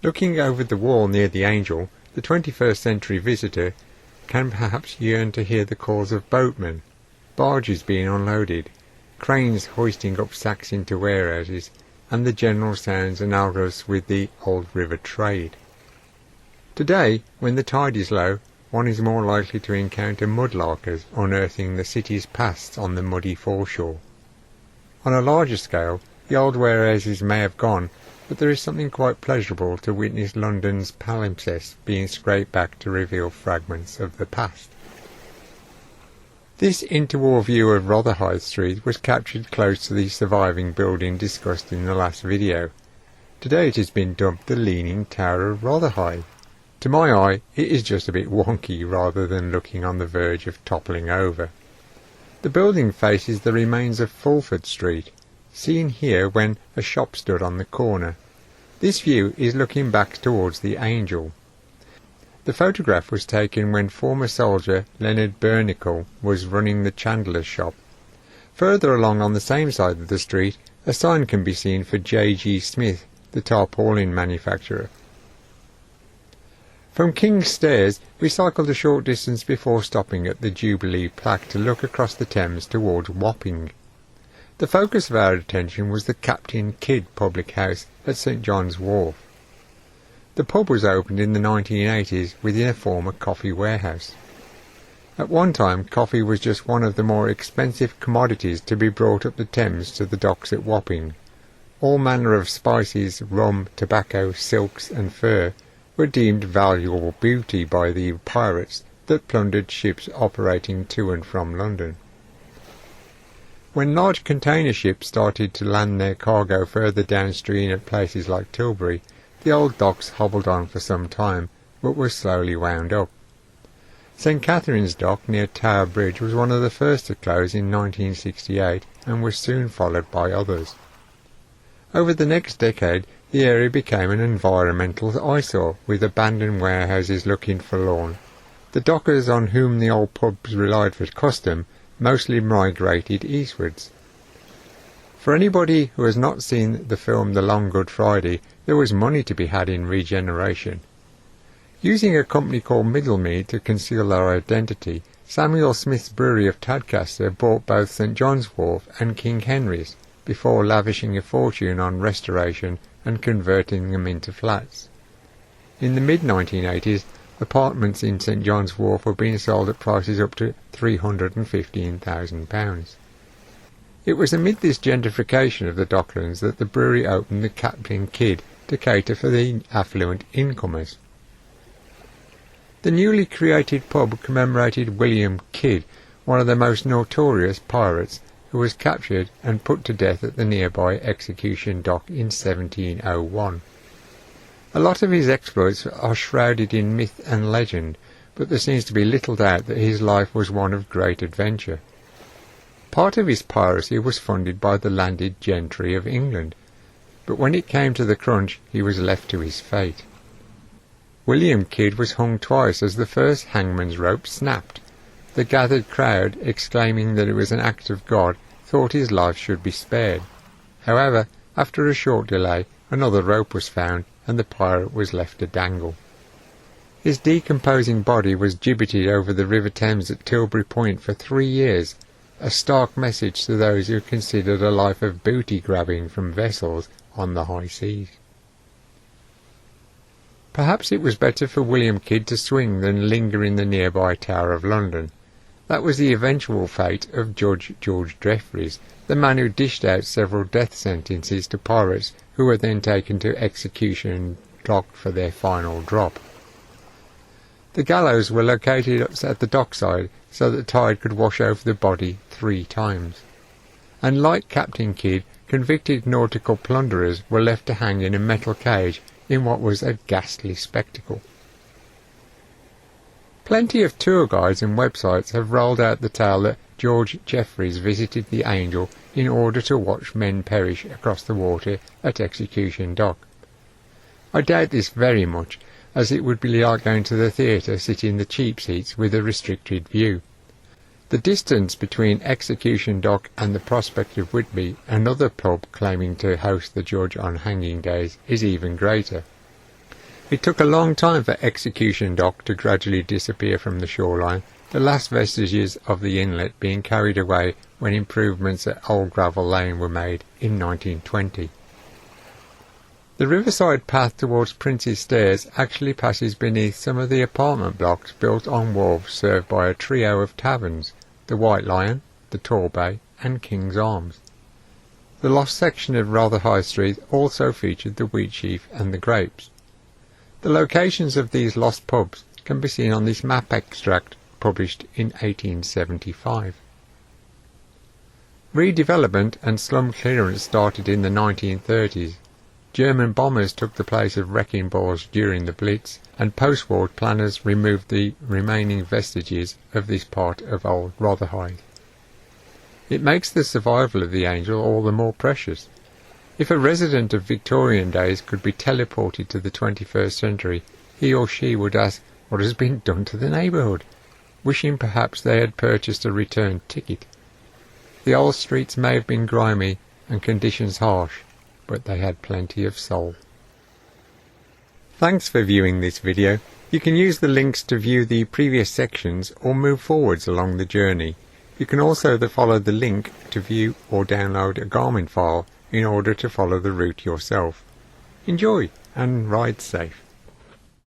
Looking over the wall near the Angel, the 21st century visitor can perhaps yearn to hear the calls of boatmen, barges being unloaded, cranes hoisting up sacks into warehouses, and the general sounds analogous with the old river trade. Today, when the tide is low, one is more likely to encounter mudlarkers unearthing the city's pasts on the muddy foreshore. On a larger scale, the old warehouses may have gone, but there is something quite pleasurable to witness London's palimpsest being scraped back to reveal fragments of the past. This interwar view of Rotherhithe Street was captured close to the surviving building discussed in the last video. Today it has been dubbed the Leaning Tower of Rotherhithe. To my eye, it is just a bit wonky rather than looking on the verge of toppling over. The building faces the remains of Fulford Street, seen here when a shop stood on the corner. This view is looking back towards the Angel. The photograph was taken when former soldier Leonard Bernicle was running the chandler's shop. Further along on the same side of the street, a sign can be seen for J.G. Smith, the tarpaulin manufacturer. From King's Stairs, we cycled a short distance before stopping at the Jubilee plaque to look across the Thames towards Wapping. The focus of our attention was the Captain Kidd public house at St John's Wharf. The pub was opened in the 1980s within a former coffee warehouse. At one time, coffee was just one of the more expensive commodities to be brought up the Thames to the docks at Wapping. All manner of spices, rum, tobacco, silks and fur were deemed valuable booty by the pirates that plundered ships operating to and from London. When large container ships started to land their cargo further downstream at places like Tilbury, the old docks hobbled on for some time, but were slowly wound up. St Catherine's Dock near Tower Bridge was one of the first to close in 1968 and was soon followed by others. Over the next decade, the area became an environmental eyesore, with abandoned warehouses looking forlorn. The dockers on whom the old pubs relied for custom mostly migrated eastwards. For anybody who has not seen the film The Long Good Friday, there was money to be had in regeneration. Using a company called Middlemead to conceal their identity, Samuel Smith's Brewery of Tadcaster bought both St John's Wharf and King Henry's, before lavishing a fortune on restoration and converting them into flats. In the mid-1980s, apartments in St John's Wharf were being sold at prices up to £315,000. It was amid this gentrification of the Docklands that the brewery opened the Captain Kidd to cater for the affluent incomers. The newly created pub commemorated William Kidd, one of the most notorious pirates, who was captured and put to death at the nearby Execution Dock in 1701. A lot of his exploits are shrouded in myth and legend, but there seems to be little doubt that his life was one of great adventure. Part of his piracy was funded by the landed gentry of England, but when it came to the crunch, he was left to his fate. William Kidd was hung twice as the first hangman's rope snapped. The gathered crowd, exclaiming that it was an act of God, thought his life should be spared. However, after a short delay, another rope was found, and the pirate was left to dangle. His decomposing body was gibbeted over the River Thames at Tilbury Point for 3 years, a stark message to those who considered a life of booty-grabbing from vessels on the high seas. Perhaps it was better for William Kidd to swing than linger in the nearby Tower of London. That was the eventual fate of Judge George Jeffreys, the man who dished out several death sentences to pirates who were then taken to execution dock for their final drop. The gallows were located at the dockside so that the tide could wash over the body 3 times. And like Captain Kidd, convicted nautical plunderers were left to hang in a metal cage in what was a ghastly spectacle. Plenty of tour guides and websites have rolled out the tale that George Jeffreys visited the Angel in order to watch men perish across the water at Execution Dock. I doubt this very much, as it would be like going to the theatre sitting in the cheap seats with a restricted view. The distance between Execution Dock and the prospect of Whitby, another pub claiming to host the judge on hanging days, is even greater. It took a long time for Execution Dock to gradually disappear from the shoreline, the last vestiges of the inlet being carried away when improvements at Old Gravel Lane were made in 1920. The riverside path towards Prince's Stairs actually passes beneath some of the apartment blocks built on Wharf served by a trio of taverns, the White Lion, the Torbay and King's Arms. The lost section of Rotherhithe Street also featured the Wheatsheaf and the Grapes. The locations of these lost pubs can be seen on this map extract published in 1875. Redevelopment and slum clearance started in the 1930s. German bombers took the place of wrecking balls during the Blitz, and post-war planners removed the remaining vestiges of this part of old Rotherhithe. It makes the survival of the Angel all the more precious. If a resident of Victorian days could be teleported to the 21st century, he or she would ask what has been done to the neighbourhood, wishing perhaps they had purchased a return ticket. The old streets may have been grimy and conditions harsh, but they had plenty of soul. Thanks for viewing this video. You can use the links to view the previous sections or move forwards along the journey. You can also follow the link to view or download a Garmin file in order to follow the route yourself. Enjoy and ride safe.